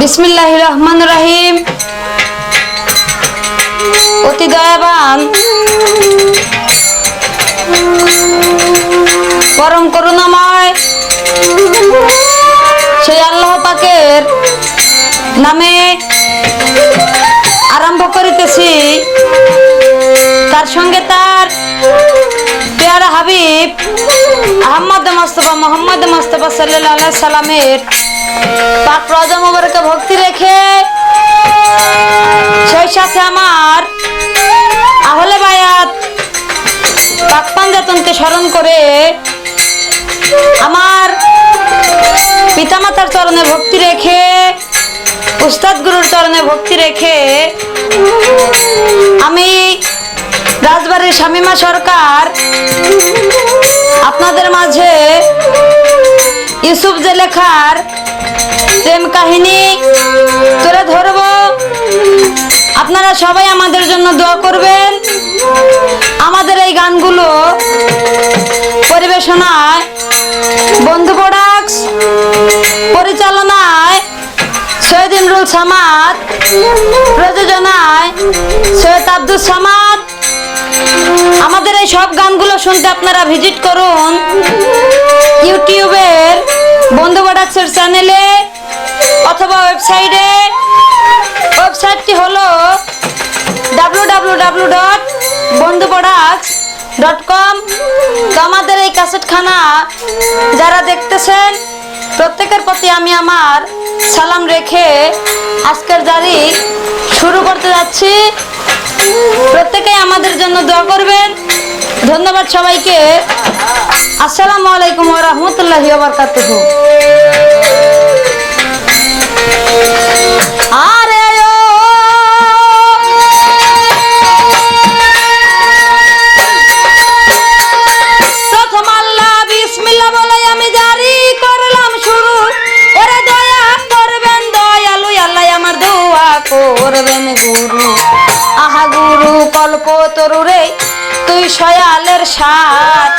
বিসমিল্লাহির রহমানির রহিম। অতি দয়াবান পরম করুণাময় সেই আল্লাহ পাকের নামে আরম্ভ করিতেছি, তার সঙ্গে তার পেয়ারা হাবিব আহমদ মুস্তাফা মোহাম্মদ মুস্তাফা সাল্লাল্লাহু আলাইহি সাল্লামের পাক রওজা মুবারকে ভক্তি রেখে সেই সাথে আমার আহলে বায়াত পাক পাঞ্জাতনকে স্মরণ করে আমার পিতামাতার চরণে ভক্তি রেখে উস্তাদ গুরুর চরণে ভক্তি রেখে আমি রাজবাড়ির শামিমা সরকার আপনাদের মাঝে ইউসুফ জেলেখার প্রেম কাহিনী তুলে ধরব। আপনারা সবাই আমাদের জন্য দোয়া করবেন। আমাদের এই গানগুলো পরিবেশনায় বন্ধু প্রোডাক্টস, পরিচালনায় সৈয়দ ইমরুল সামাদ, প্রযোজনায় সৈয়দ আব্দুল সামাদ। আমাদের এই সব গানগুলো শুনতে আপনারা ভিজিট করুন ইউটিউবের বন্ধু প্রোডাক্টসের চ্যানেলে অথবা ওয়েবসাইটে। ওয়েবসাইটটি হলো www.bondhuproducts.com। তো আমাদের এই ক্যাসেটখানা যারা দেখতেছেন প্রত্যেকের প্রতি আমি আমার সালাম রেখে আজকের জারি শুরু করতে যাচ্ছি। প্রত্যেকেই আমাদের জন্য দোয়া করবেন। ধন্যবাদ সবাইকে। আসসালামু আলাইকুম ওয়া রাহমাতুল্লাহি ওয়া বারাকাতুহু। আরে প্রথম আল্লাহ বিসমিল্লাহ বলে আমি জারি করলাম শুরু। ওরে দয়া করবেন দয়ালু আল্লাহ, আমার দোয়া করবেন গুরু। আহা গুরু কল্প তরুরে তুই সয়ালের সাথ,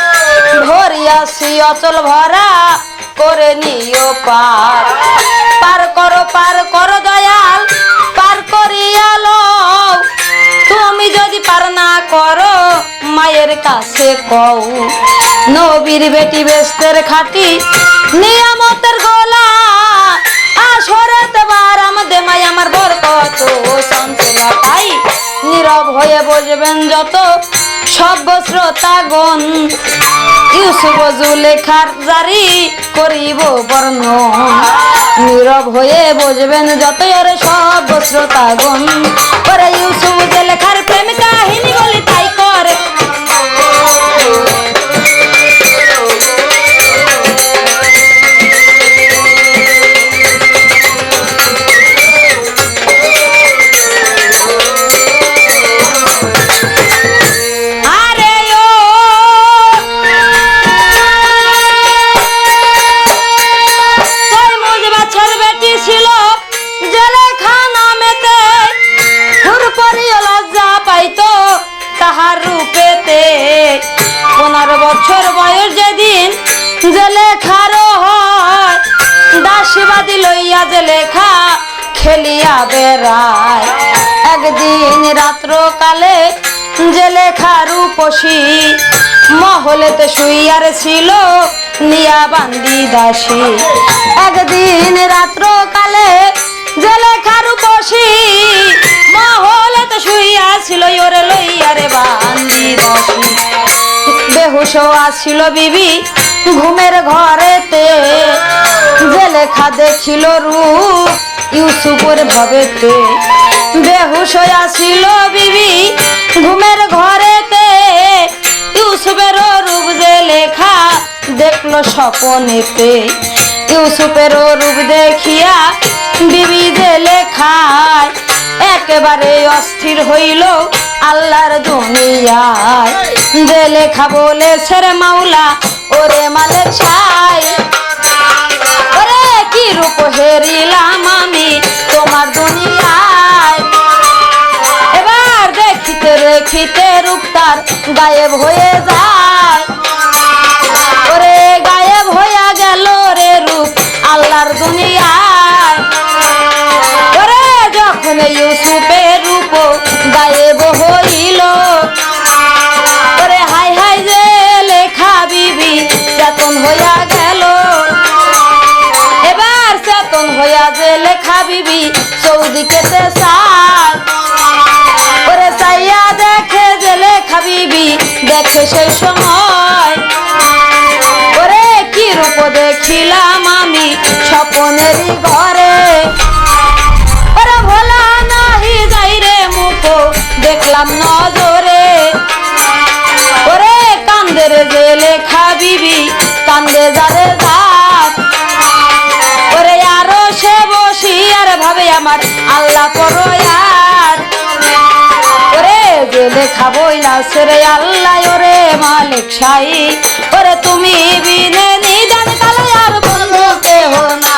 ভরিয়াছি অচল ভরা করে নিও পার। পার করো দয়াল, পার করিয়া লও। তুমি যদি পার না করো মায়ের কাছে কও। নবীর বেটি বেস্তের খাটি নিয়ামতের গোলা, আসরেতে বারাম দে মাই আমার বরকত সঞ্চলতাই। নীরব হয়ে বসবেন যত সব শ্রোতাগণ, ইউসুফ জুলেখার জারি করিব বর্ণন। নীরব হয়ে বসবেন যত ওরে সব শ্রোতাগণ, ওরে ইউসুফ জুলেখার প্রেম কাহিনী বলি তাই করে। বছর বয়স যেদিন জেলেখারও হয়, দাসীবাদী লইয়া জেলেখা খেলিয়া বেড়ায়। একদিন রাত্র কালে জেলেখার উপসী, মহলেতে শুইয়ার ছিল নিয়া বান্দি দাসী। একদিন রাত্র কালে জেলেখার উপসী, মহলেতে শুইয়া ছিল ওরে লইয়ারে বান্দি দাসী। বেহুশ আসিল বিবি ঘুমের ঘরেতে, জেলেখা দেখিল রূপ ইউসুফের ভবেতে। বেহুশ আসিল বিবি ঘুমের ঘরেতে, ইউসুফের রূপ জেলেখা দেখলো স্বপনেতে। ইউসুফের রূপ দেখিয়া বিবি জেলেখায় একেবারে অস্থির হইল আল্লাহর দুনিয়ায়। জেলেখা বলেছে রে মাওলা ওরে মালিক ছাই, ওরে কি রূপ হেরিলাম আমি তোমার দুনিয়ায়। এবার দেখিতে দেখিতে রূপ তার গায়েব হয়ে যায়, ওরে গায়েব হইয়া গেল রে রূপ আল্লাহর দুনিয়ায়। লেখা বিবি সৌদি কেতে চায় ওরে চাইয়া দেখে যে লেখা বিবি দেখে সেই সময় ওরে কি রূপ দেখিলাম আমি স্বপনেরই ঘরে ওরে ভোলা নাহি যাই রে মুখ দেখলাম নজরে ওরে কান্দে রে যে লেখা বিবি কান্দে যারে যাক ওরে আরো সে বসি আর ভাবে আমার আল্লাহ পরয়ার ওরে যে লেখা বইলা সেরে আল্লাহ ওরে মালিক শাহী ওরে তুমি বিনে নিদান কালে আর বন্ধু কেহ না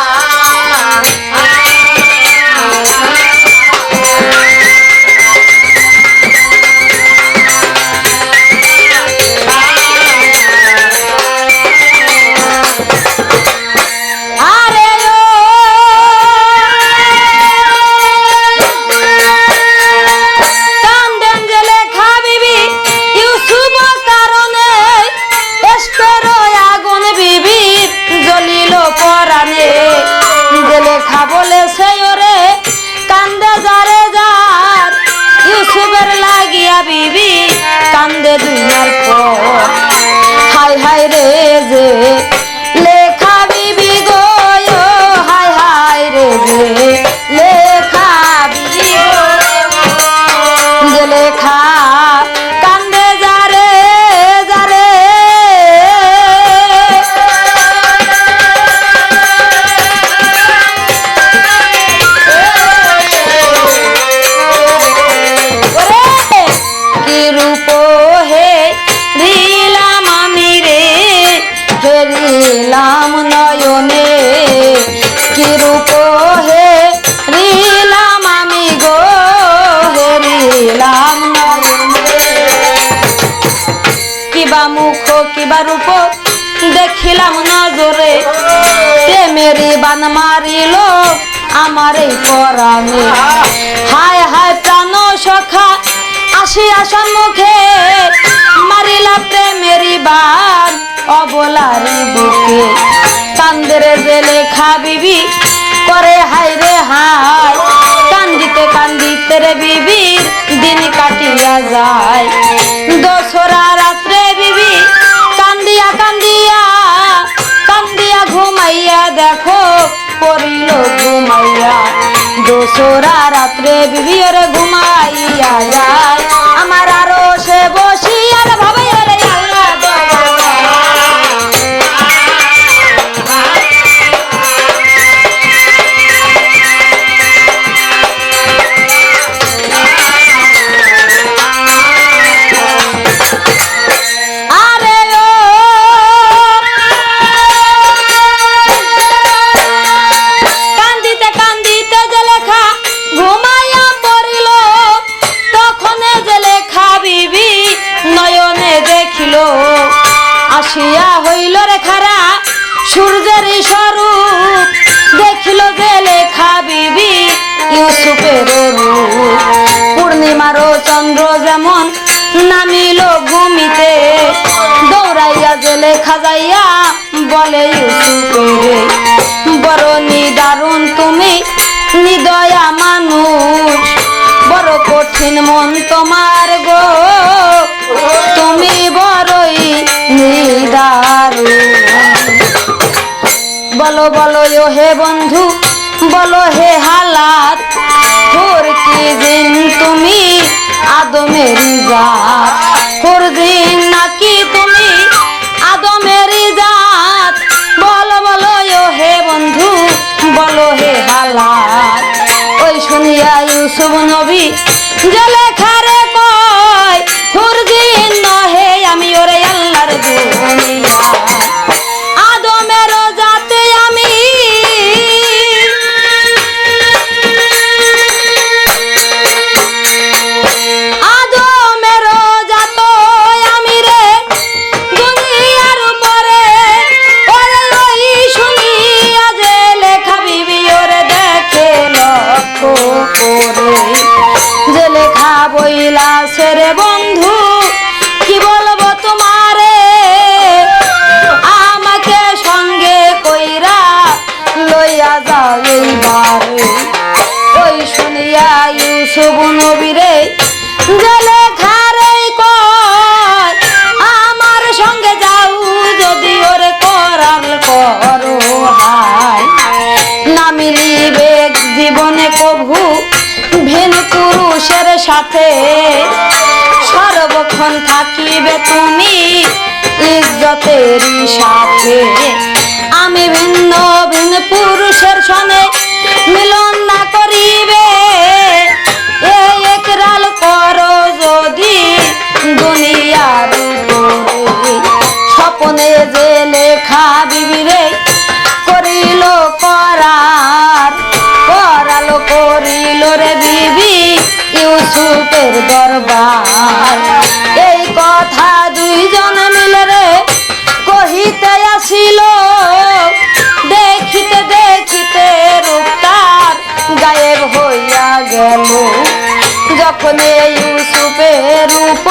বিবি কান্দে দুনিয়ার পর হাই হাই রে যে লেখা বিবি গো হাই হাই রে যে লেখা বিবি যে লেখা কান্দে যারে যারে হেরিলাম নয়নে কি রূপ হে রিলাম আমি গো হেরিলাম নয়নে কিবা মুখ কিবা রূপ দেখিলাম নজরে প্রেমেরই বান মারিল আমার এই পরাণে হায় হায় প্রাণ সখা আসিয়া সম্মুখে মারিলা প্রেমেরই বান অবলারি বুকে কান্দের যে লেখা বিবি করে হাই রে হাই কান্দিতে কান্দিতে রে বিবির দিন কাটিয়া যায় দোসরা রাত্রে বিবি কান্দিয়া কান্দিয়া কান্দিয়া ঘুমাইয়া দেখো পড়িল ঘুমাইয়া দোসরা রাত্রে বিবি ওরে ঘুমাইয়া যায় আমার আরো সে বসি আর ভাবে রে আল্লাহ আসিয়া হইল রে খারা সূর্যের স্বরূপ দেখিল যে লেখা বিবি ইউসুফের রূপ পূর্ণিমারও চন্দ্র যেমন নামিল ভূমিতে দৌড়াইয়া যে লেখা যাইয়া বলে ইউসুফের বড় নিদারুণ তুমি নিদয়া মানুষ বড় কঠিন মন তোমার গো তুমি বড়ই নিদারুণ বলো বলো হে বন্ধু বলো হে হালাত তোর কি দিন তুমি আদমেরি জাত তোর দিন নাকি তুমি আদমেরি জাত বলো বলো হে বন্ধু বলো হে হালাত ওই শুনিয়া ইউসুফ নবী যে লেখা রে কয় তোর দিন নহে আমি ওরে আল্লাহর দুনিয়া আদমের জাতে আমি আদমের জাত আমি রে দুনিয়ার উপরে ওরে ওই শুনিয়া যে লেখা বিবি ওরে দেখে লক্ষ্য করে যে লেখা বইলা ইউসুফ নবীরে জেলে খারে কয় আমার সঙ্গে যাও যদি ওরে করাল করো হায় না মিলিবে জীবনে কভু ভিন পুরুষের সাথে সর্বক্ষণ থাকিবে তুমি ইজ্জতেরই সাথে আমি ভিন্ন ভিন্ন পুরুষের সঙ্গে মিলন না করিবে এই একরাল করো যদি দুনিয়ার উপরে স্বপ্নে যে লেখা বিবিরে করিল করার করালো করিল রে বিবি ইউসুফের দরবার এই কথা দুইজন মিলে রে কহিতে আসিল দেখিতে দেখিতে রূপটার গায়েব হইয়া গেল যখন ইউসুফের রূপ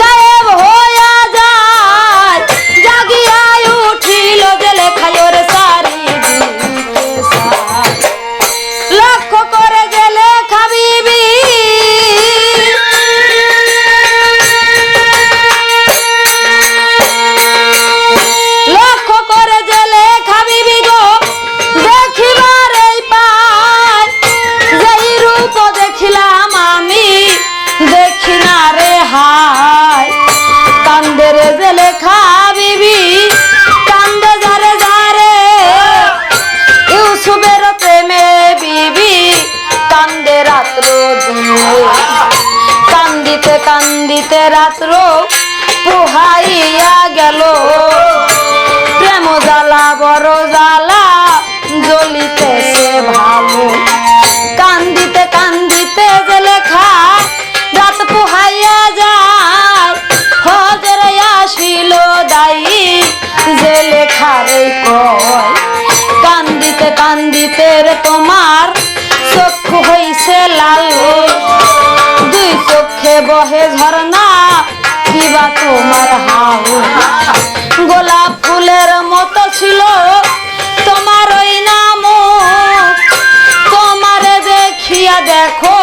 গায়েব হইয়া যায় জাগিয়া উঠিল যে লেখায় ওর চারিদিকে সার লক্ষ্য করে যে লেখা বিবি লক্ষ্য করে যে লেখা বিবি গো দেখিবার এই পায় যেই রূপ দেখিলাম আমি দেখি না রে হায় কান্দে রে যে লেখা বিবি কান্দে যারে যারে ইউসুফের প্রেমে বিবি কান্দে রাত্র দিনে কান্দিতে কান্দিতে রাত্র পোহাইয়া গেল প্রেম জ্বালা বড় জ্বালা জ্বলিতেছে ভালো কান্দিতে কান্দিতে যে লেখা রাত পোহাইয়া যায় হজরে আসিল দায়ী যে লেখারে কয় কান্দিতে কান্দিতে রে তোমার চক্ষু হইছে লাল দুই চোখে বহে ঝর্ণা কিবা তোমার হাল গোলাপ ফুলের মতো ছিল তোমার ওই নাম তোমারে দেখিয়া দেখো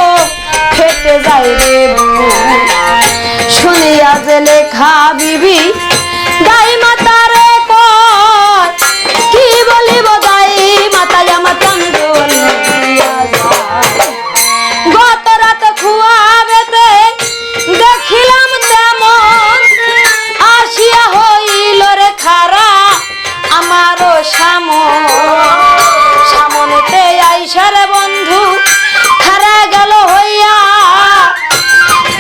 ফেটে যায় রে বুক শুনিয়া যে লেখা বিবি দাই মাতারে কয় কি বলিব দাই মাতাই আমার চঞ্চল গত রাতে খুয়াবেতে দেখিলাম তেমন আসিয়া হইল রে খারা আমারও সামনেতে আইসা রে বন্ধু খারা গেল হইয়া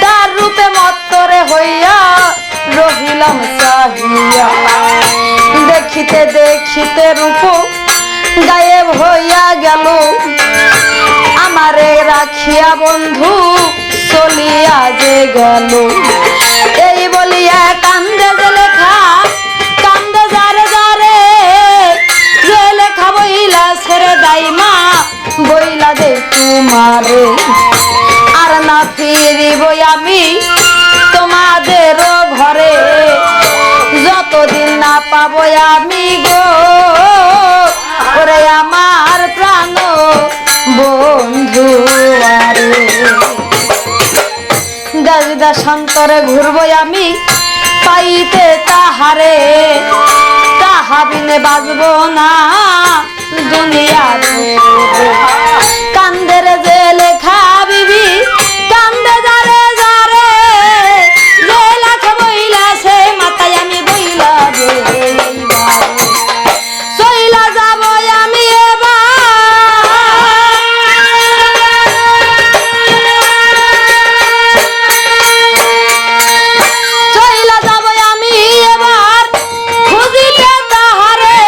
তার রূপে মত্তরে হইয়া রহিলাম চাহিয়া দেখিতে দেখিতে রূপ গায়েব হইয়া গেল আমারে রাখিয়া বন্ধু চলিয়া যে গেল এই বলিয়া কান্দে যে লেখা কান্দে যারে যারে যে লেখা বইলা ছেড়ে দাইমা বইলা দে তোমারে আর না ফিরিব আমি তোমাদের ঘরে যতদিন না পাবো আমি গো ওরে আমার প্রাণ বন্ধু আরে দাস দাসান্তরে ঘুরবো আমি পাইতে তাহারে তাহা বিনে বাজবো না দুনিয়ার কান্দের যে লেখা বিবি কান্দে যারে যারে যে লেখা বইলা সে মাথায় আমি বইলা যে চইলা যাব আমি এবার খুঁজিতে তাহারে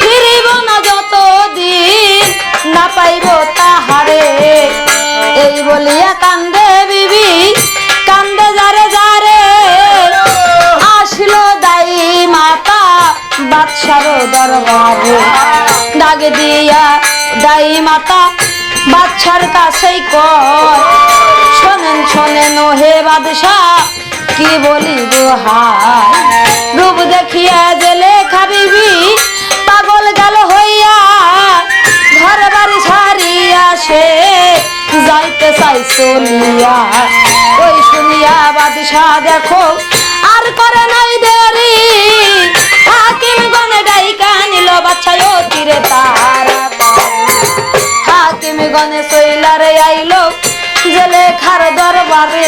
ফিরিব না যতদিন না পাইব তাহারে এই বলিয়া কান্দে বিবি কান্দে যারে যারে আসিল দায়ী মাতা বাদশার দরবারে ডাকে দিয়া দায়ী মাতা বাদশার কাছেই কয় শোনেন শোনেন হে বাদশাহ কি বলিব হায় রূপ দেখিয়া যে লেখা বিবি পাগল গেল হইয়া ঘর বাড়ি ছাড়িয়া সে করতে চাই চলিয়া। ওই শুনিয়া বাদশা দেখো আর করে নাই দেরি, হাকিম গনে ডাইকা নিল বাচ্চা ও তীরে তারা। হাকিম গনে চইলারে আইলো জেলেখার দরবারে,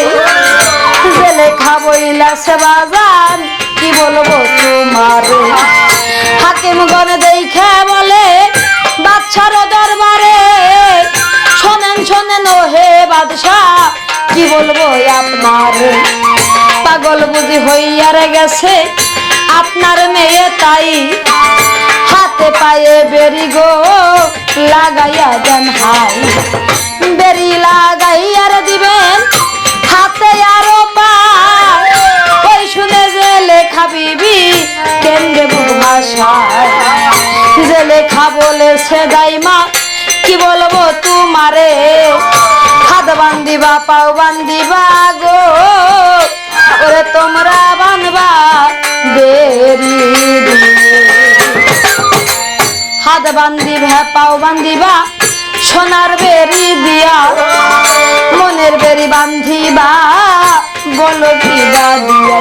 জেলেখা বইলাছে বাজান কি বলবো তোমারে। হাকিম গনে দেখে বলে বাদশার দরবারে, শোনেন শোনেন ও হে বাদশাহ কি বলবো আপনারে। পাগল বুঝি হইয়ারে গেছে আপনার মেয়ে তাই, হাতে পায়ে বেরি গো লাগাইয়া দেন হাই। বেরি লাগাইয়ার দিবেন হাতে আরো পায়, ওই শুনে জেলেখা বিবি কেন্দ্রে ভাষায়। জেলেখা বলেছে দাইমা কি বলবো তোমারে, হাত বান্ধিবা পাও বান্ধিবা গো, ওরে তোমরা বানবা বেরি দিয়ে। হাত বান্ধিবা পাও বান্ধিবা সোনার বেরি দিয়া, মনের বেরি বান্ধিবা বলো কিবা দিয়া।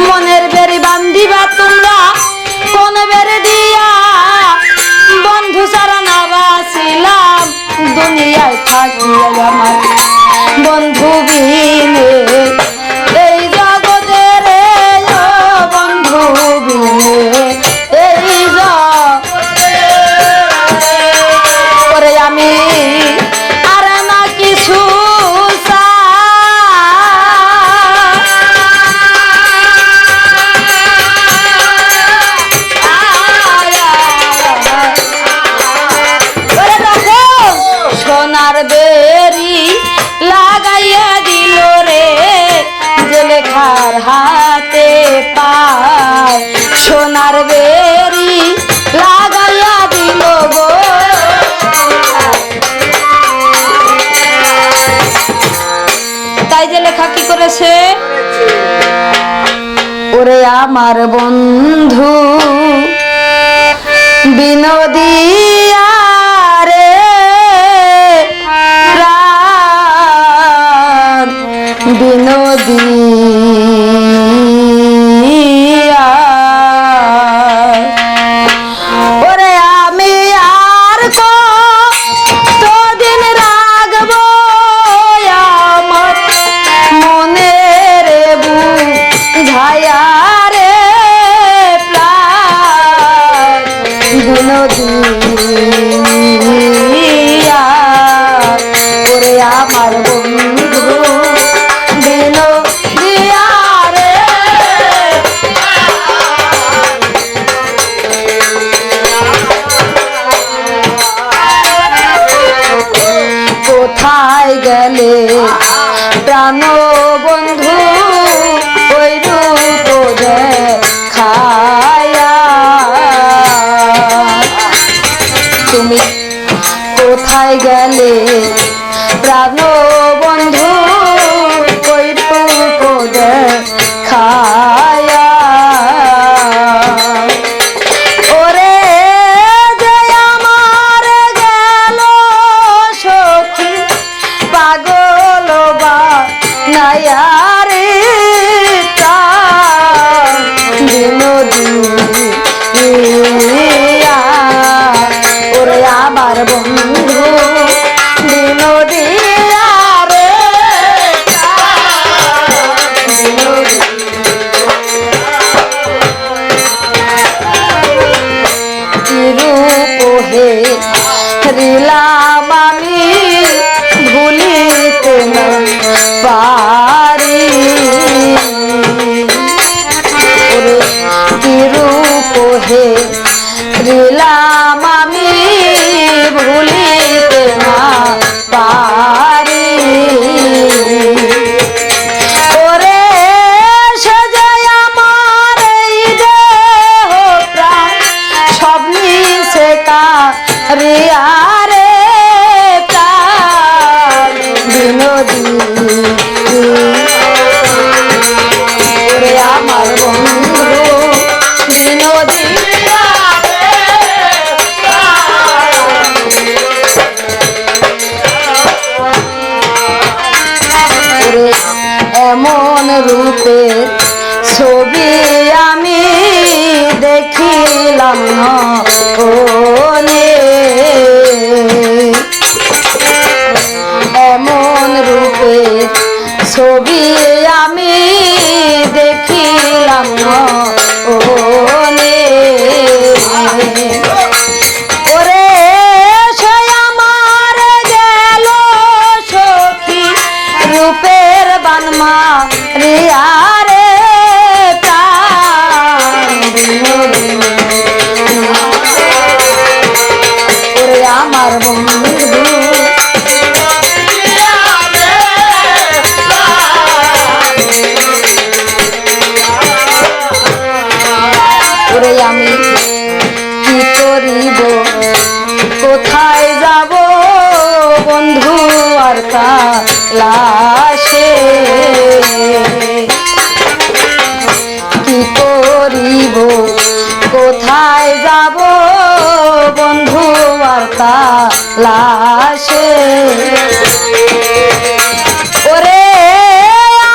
মনের বেরি বান্ধিবা তোমরা কোন বেরি দিয়া, বন্ধু ছাড়া না বাঁচিলাম দুনিয়ায় থাকিয়া আমার। বন্ধু বিনে এই জগতের ও বন্ধু বিনে এই জগতে আমি আর না কিছু সোনার বেরি লাগাইয়া দিল রে জেলেখার হাতে পায়, সোনার বেরি লাগাইয়া দিল গো। তাই জেলেখা কি করেছে, ওরে আমার বন্ধু বিনোদিয়া রে প্রাণ বিনোদিয়া, ওরে আমি আর কতদিন রাখবো আমার মনের বুঝায়া রে প্রাণ বিনোদিয়া, ওরে আমার বন্ধু বিনোদিয়া রে। কোথায় গেলে প্রাণ বন্ধু ওই রূপ দেখায়া, তুমি কোথায় গেলে প্রাণ বন্ধু ওই রূপ দেখায়া। ওরে যে আমার গেল সখী পাগল বা নায়া রে বিনোদিয়া, ওরে আমার বন্ধু বিনোদিয়া রে। এমন রূপের ছবি আমি দেখিলাম নয়নে, এমন রূপের ছবি আমি দেখিলাম নয়নে। ওরে সে আমার গেল সখী রূপের বানমা রিয়া রে প্রাণ, ওরে আমার বন্ধু ওরে আমি কি করিব কোথায় যাব বন্ধু আর কালাসে, কি করিব কোথায় যাব বন্ধু আর কালাসে। ওরে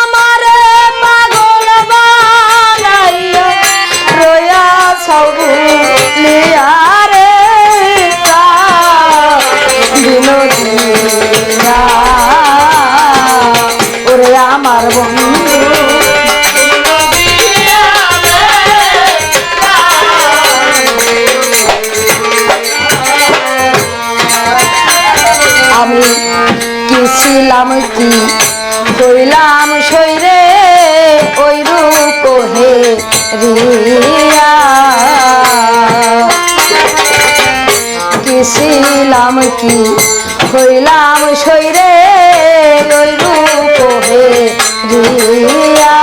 আমার পাগল বানাইয়া রয়া সবুলিয়া রে বিনোদিয়া, ওরে আমার বন্ধু আমি কি ছিলাম কি হইলাম শৈরে ওই রূপ হে রিয়া, কি ছিলাম কি হইলাম শৈরে ওই রূপ হে রিয়া।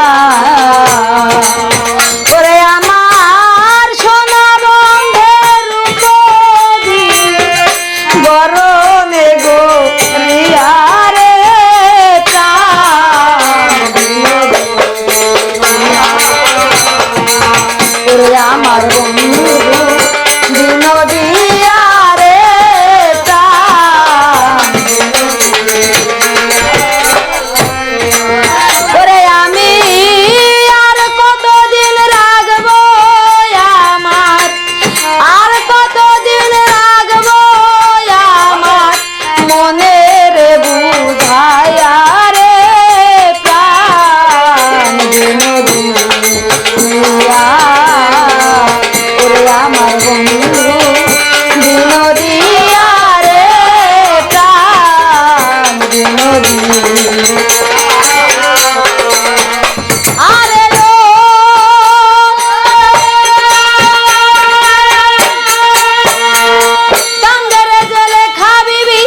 ওরে আমার সোনা বন্ধের রূপ গরমে গো রিয়া রে প্রাণ, ওরে আমার বন্ধু বিনোদিয়া রে প্রাণ, ওরে আমি আর কতদিন রাখবো আমার, আর কতদিন রাখবো আমার মনের বুঝায়া রে প্রাণ বিনোদিয়া, ওরে আমার বন্ধু বিনোদিয়া রে প্রাণ বিনোদিয়া। আরে লো কান্দে রে জেলে খাবিবি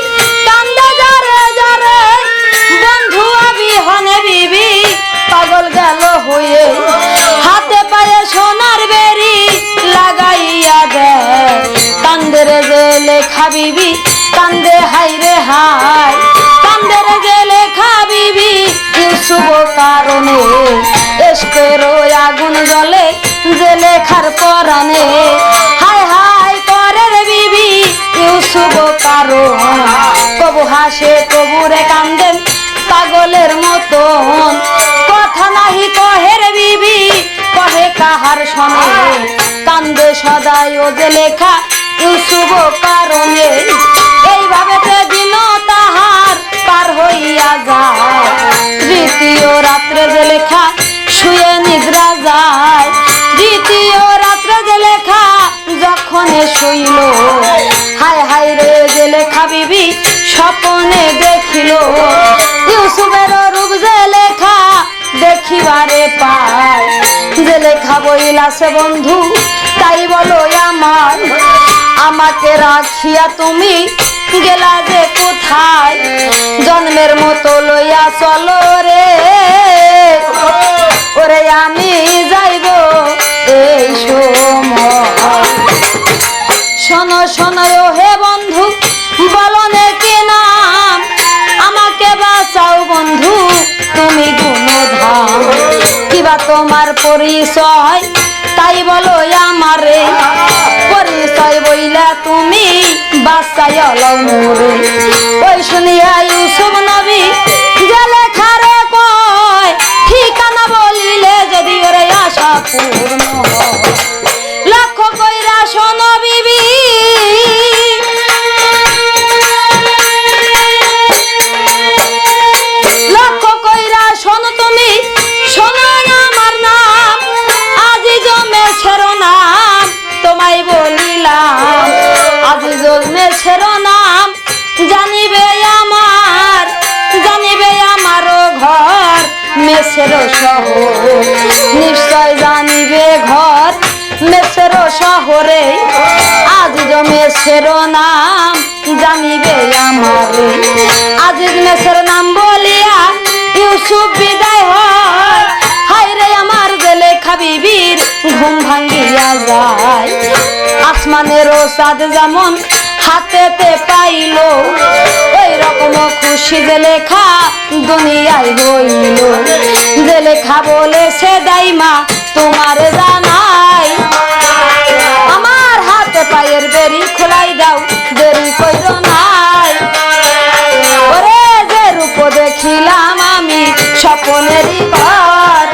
কান্দে যারে যারে বন্ধু বিহনে বিবি পাগল গেল হয়ে হাতে পায়ে সোনার বেরি লাগাইয়া দে, কান্দে রে জেলে খাবিবি কান্দে হাই রে হাই, কান্দে রে জেলে খাবিবি শুভ কারণে এসকের আগুন জ্বলে জেলে খার পরানে, হাই হাই করে রে বিবি শুভ কারণ, কবু হাসে কবু রে কান্দেন পাগলের মতন, কথা নাহি কহে রে বিবি কহে কাহার শোনে, কান্দে সদাই ও যে লেখা শুভ কারণে, এইভাবে দিন তাহার পার হইয়া যায়, দ্বিতীয় রাত্রে যে লেখা শুয়ে নিদ্রা যায়, দ্বিতীয় রাত্রে যে লেখা যখন শুইল হায় হায় রে যে লেখা বিবি স্বপ্নে দেখিল, ইউসুফের রূপ যে লেখা দেখিবারে পায়, যে লেখা বইলাছে বন্ধু তাই বলো আমার, আমাকে রাখিয়া তুমি গেলা যে কোথায়, জন্মের মতো লইয়া চলো রে, ওরে আমি যাইব এই সময়। শোনো শোনো হে বন্ধু বলো নে কি নাম, আমাকে বাঁচাও বন্ধু তুমি গুণধাম, কিবা তোমার পরিচয় তাই বলো আমারে, পরিচয় বইলা তুমি বাঁচাইয়া লও মোরে। ওই শুনিয়া ইউসুফ নবী যে লেখারে কয় মেসের শহর নিশ্চয় জানিবে ঘর মেসের শহরে আজিজ মেসের নাম জানিবে আমারে আজিজ মেসের নাম বলিয়া ইউসুফ বিদায় হয় হায় রে আমার জেলে খাবিবির ঘুম ভাঙ্গিয়া যায় আসমানেরও চাঁদ যেমন হাতেতে পাইল ওই রকম খুশি যে লেখা দুনিয়ায় হইল যে লেখা বলেছে দাইমা তোমার জানাই আমার হাতে পায়ের বেরি খোলাই দাও দেরি কইর নাই ওরে যে রূপ দেখিলাম আমি স্বপ্নেরই ঘর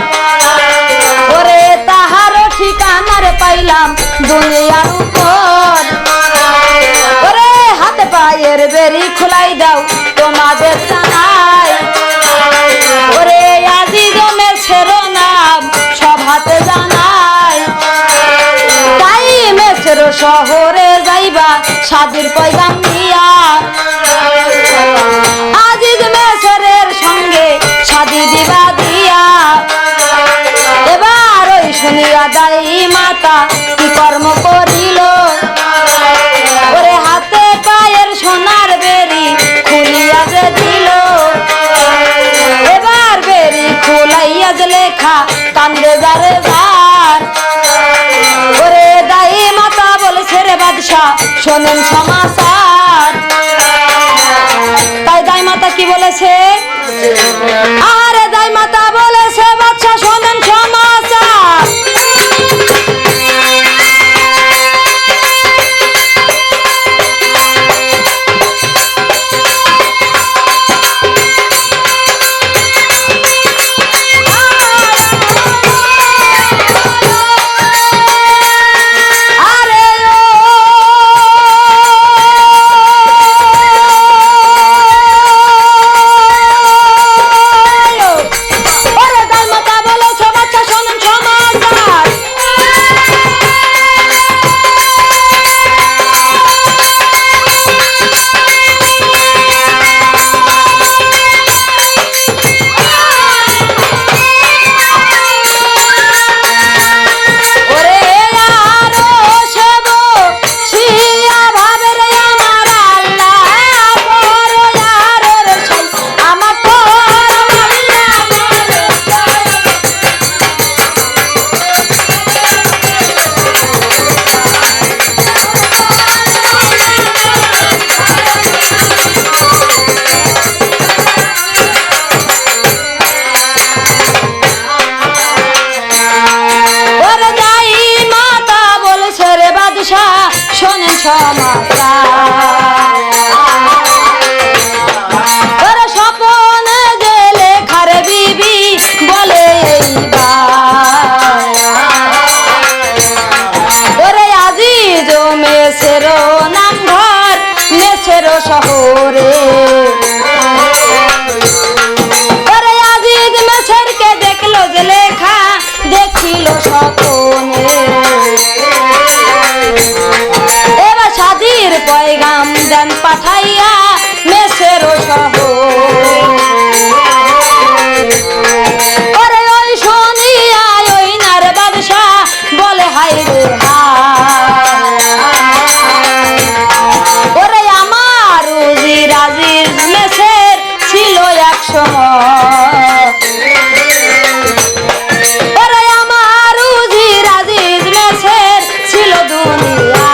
ওরে তাহারও ঠিকানার পাইলাম দুনিয়ার উপর ওরে হাতে পায়ের বেরি খোলাই দাও তোমাদের জানাই ওরে আজিজ মেসের নাম সব হাতে জানাই তাই মেসের শহরে যাইবা সাদির পয়গাম নিয়া আজিজ মেসের সঙ্গে শাদি দিবা দিয়া এবার ওই শুনিয়া দাই মাতা কি কর্ম করিল ওরে হাতে পায়ের সোনার বেরি খুলিয়া যে দিল এবার বেরি খুলাইয়া যে লেখা কান্দে যারে যার ওরে দাই মাতা বলেছে রে বাদশাহ শোনেন সমাচার তাই দাই মাতা কি বলেছে আরে দাই মাতা বলেছে বাদশাহ শোনেন সমাচার শোনেন সমাচার স্বপন যে লেখার বিবি বলে ওরে আজিজ মেসের নাম ঘর মেসের শহরে ওরে আজিজ মেসেরকে দেখলো যে লেখা দেখিল স্বপনে এবার শাদির পয়গাম দেন পাঠাইয়া মেসের ওরে ওই শুনিয়া ওই নার বাদশাহ বলে হাই রে ওরে আমার উজির আজিজ মেসের ছিল এক সময় ওরে আমার উজির আজিজ মেসের ছিল দুনিয়া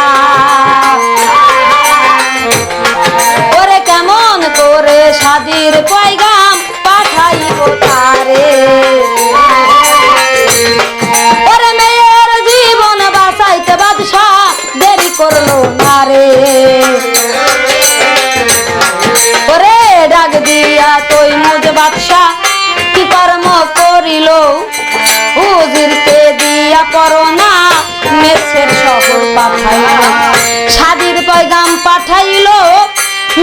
ওরে কেমন করে শাদির পয়গাম পাঠাইব তারে ওরে মেয়ের জীবন বাঁচাইতে বাদশাহ দেরি করলো না রে ওরে ডাক দিয়া তৈমুজ বাদশাহ কি কর্ম করিল হুজুরকে দিয়া করোনা মেসের শহর পাঠাইল শাদির পয়গাম পাঠাইল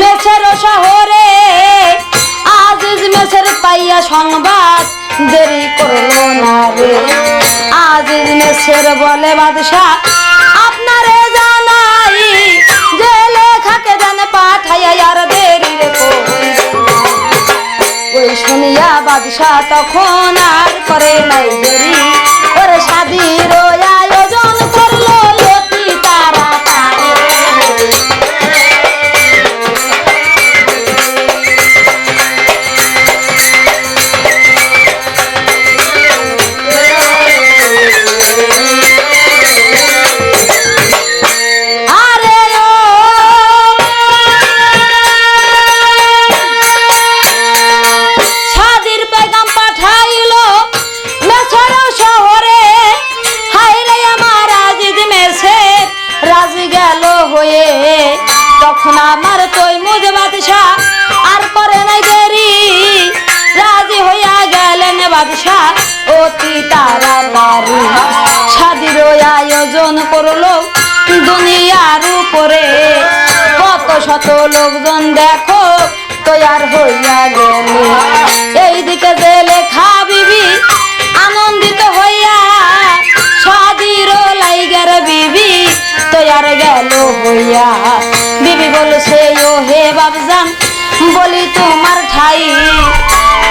মেসের শহরে আজিজ মেসের পাইয়া সংবাদ দেরি করলো না রে আজিজ মেসের বলে বাদশাহ আপনারে জানাই যে লেখাকে জানে পাঠাইয়া আর দেরি রে ওই দুনিয়া বাদশা তখন আর করে নাই দেরি, ওরে শাদির আয়োজন করলো অতি তাড়াতাড়ি। তখন আমার তৈমুজ বাদশাহ আর করে নাই দেরি, রাজি হইয়া গেলেন বাদশাহ অতি তাড়াতাড়ি। শাদির আয়োজন করলো দুনিয়ার উপরে, কত শত লোকজন দেখো তৈয়ার হইয়া গেল। এইদিকে জেলেখা বিবি আনন্দিত হইয়া, শাদির লাইগার বিবি তৈয়ার গেল হইয়া। বিবি বলছে ও হে বাবজান বলি তোমার ঠাই,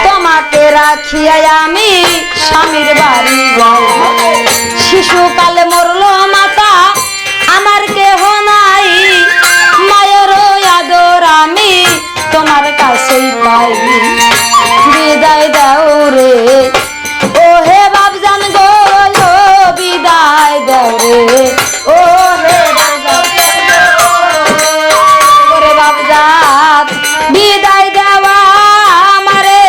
তোমাকে রাখিয়া আমি স্বামীর বাড়ি যাই। শিশুকালে মরলো মাতা আমার কেহ নাই, মায়ের আদর আমি তোমার কাছেই পাই। বিদায় দাও রে ও হে বাবজান গো, বিদায় দাও রে ও হে বাবজান, বিদায় দেওয়া আমারে।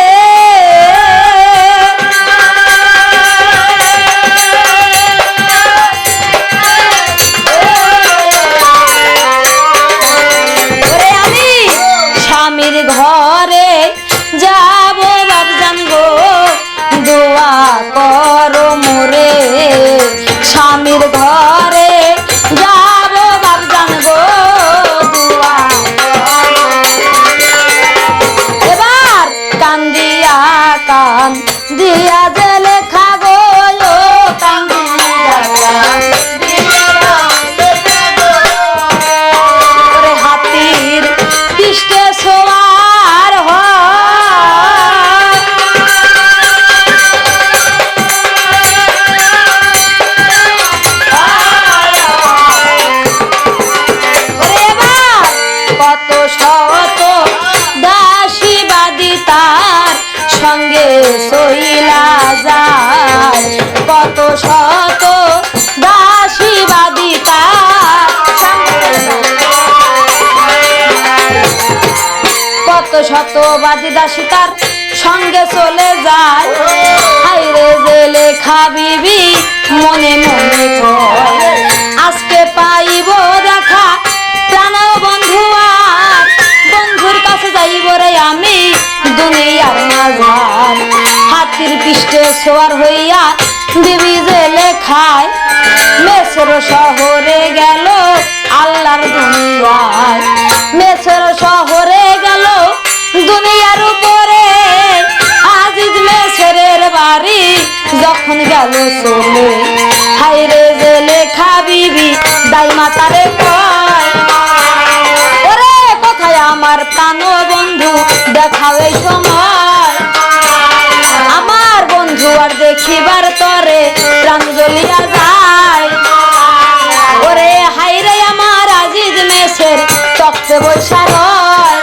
ওরে আমি স্বামীর ঘরে যাব বাবজান গো, দোয়া করো মোরে। স্বামীর ঘরে যাব বাবজান গো, দোয়া এবার কান দিয়া জেলেখা গো, ওরে হাতির পৃষ্ঠে সোয়ার কত শত দাসীবাদী তার সঙ্গে সইলা যায়, কত শত দাসীবাদী তার কত শত বাদী দাসী তার সঙ্গে চলে যায়। হায়রে জেলেখা বিবি মনে মনে কয়, আজকে পাইব দেখা প্রাণ বন্ধু, আর বন্ধুর কাছে যাইব রে আমি দুনিয়ার মাঝার। হাতির পৃষ্ঠে সোয়ার হইয়া বিবি জেলেখায় মেসর শহরে গেল আল্লাহর দুনিয়ায়। মেসর শহরে গেল দুনিয়ার উপরে, আজিজ মেসরের বাড়ি যখন গেল চলে। হায়রে জেলেখা বিবি দাই মাতারে কয়, ওরে কোথায় আমার প্রাণ বন্ধু দেখাও এই সময়। আমার বন্ধু আর দেখিবার তরে প্রাণ জ্বলিয়া যায়। ওরে হায়রে আমার আজিজ মেসের তক্তে বৈশা রয়।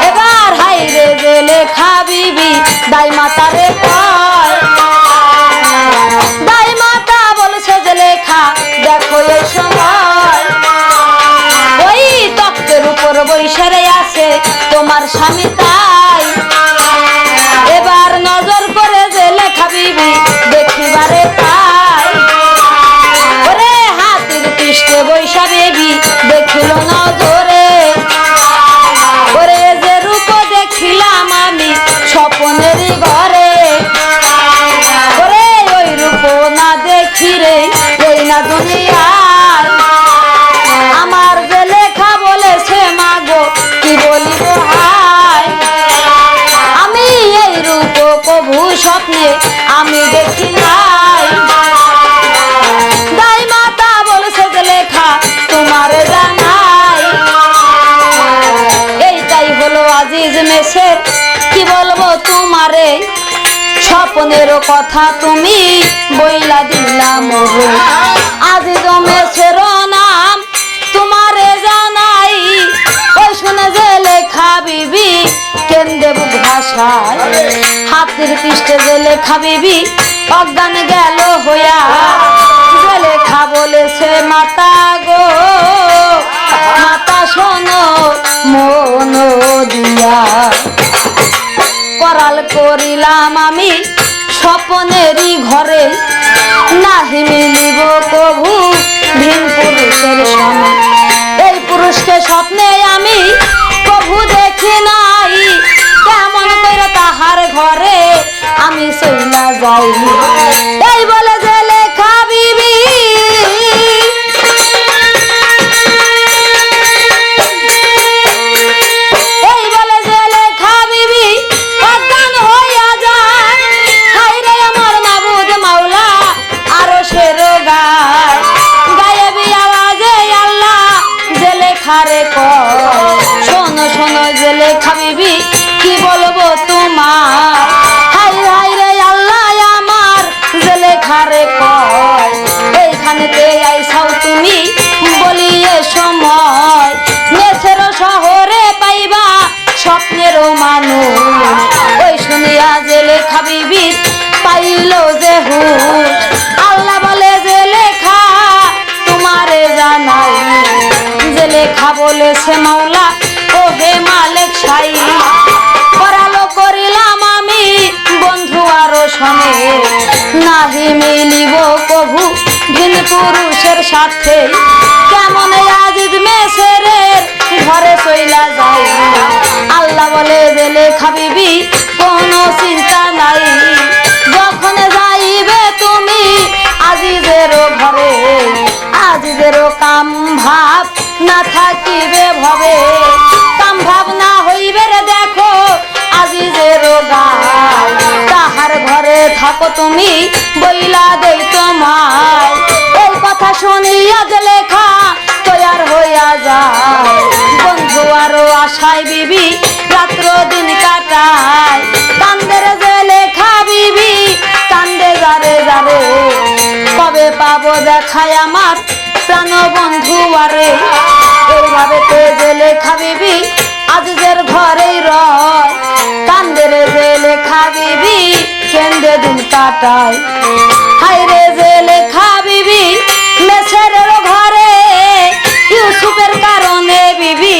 এবার হায়রে জেলেখা বিবি দাই মাতারে কয়, দাই মাতা বলছে জেলেখা দেখো এই সময়, ওই তক্তের উপর বৈশারে আছে তোমার স্বামী তাই। এবার নজর করে জেলেখা বিবি দেখিবারে পাই, ওরে হাতির পৃষ্ঠে বৈশা বিবি দেখিল নজরে। ওরে যে রূপ দেখিলাম আমি স্বপ্নেরই ঘরে, ওরে ওই রূপ না দেখি রে এই না দুনিয়ায়। আমার জেলেখা বলেছে মাগো কি বলিব হায়, আজিজ মেসের কি বলবো তোমারে, স্বপ্নের কথা তুমি বইলা দিলা মোরে। আজিজ মেসের নাম তোমারে জানাই, ওই শুনে যে লেখা বিবি কেন্দ্রে বুক ভাষায়, হাতের পৃষ্ঠে যে লেখা বিবি অজ্ঞান গেল হইয়া, যে লেখা বলেছে মাতা গো মাতা শোনো মন দিয়া। করাল করিলাম আমি স্বপ্নেরই ঘরে, নাহি মিলিব কভু ভিন পুরুষের সঙ্গে। এই পুরুষকে স্বপ্নে আমি কভু দেখি নাই, কেমন করে তাহার ঘরে আমি সইলা যাই। এই বলে যে লেখা বিবি শোনো শোনো যে লেখা বিবি কি বলবো তোমার, হাই হাই রে আল্লাহ আমার যে লেখা রে কয়। এইখানেতে আইসাও তুমি বলিয়ে সময়, মেছের শহরে পাইবা স্বপ্নেরও মানুষ। ওই শুনিয়া যে লেখা বিবি পাইল যে হুশ, আল্লাহ বলে যে লেখা তোমারে জানাই, যে লেখা বলেছে মাওলা ও হে মালিক সাই। করালো করিলাম আমি বন্ধু আরো শোনে, নাহি মিলিব কভু ভিন পুরুষের সাথে, কেমন আজিজ মেসেরের ঘরে চইলা যাই। আল্লাহ বলে যে লেখা বিবি কোনো চিন্তা নাই, যখন যাইবে তুমি আজিজেরও ঘরে, আজিজেরও কাম ভাব না থাকিবে ভবে, কাম ভাব না হইবে রে দেখো আজিজেরও গায়। তাহার ঘরে থাকো তুমি বইলা দেই তোমায়, এই কথা শুনিয়া যে লেখা তৈয়ার হইয়া যায়। বন্ধু আরো আশায় বিবি রাত্র দিন কাটায়, কান্দের যে লেখা বিবি কান্দে যারে যারে, কবে পাবো দেখায় আমার প্রাণ বন্ধু আরে। এইভাবে তে যে লেখা বিবি আজিজের ঘরেই রয়, কান্দের যে লেখা বিবি কেন্দ্রে দিন কাটায়। হাই রে যে লেখা বিবি মেছের ঘরে, ইউসুফের কারণে বিবি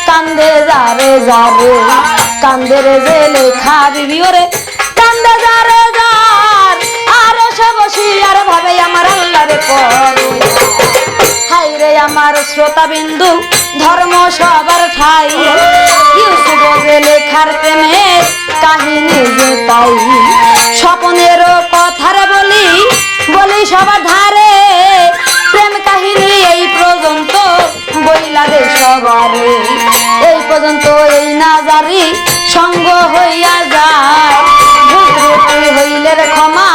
কান্দে যারে যারে, কান্দের যে লেখা বিবি ওরে কান্দে যারে যার। আর সে বসি আর ভাবে আমার আল্লাহ রে করে। হাই রে আমার শ্রোতা বিন্দু ধর্ম সবার ঠাই, ইউসুফ যে লেখার প্রেমের কাহিনী যে তাই। স্বপ্নের কথার বলি বলি সবার ধারে, প্রেম কাহিনী এই পর্যন্ত বইলা দে সবারে। এই পর্যন্ত এই না জারি সঙ্গ হইয়া যায়, ভুল হইলে ক্ষমা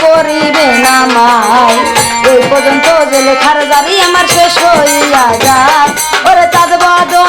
করিবে না মায়। এই পর্যন্ত যে লেখার জারি আমার শেষ হইয়া যায়, ওরে চাঁদ বাদল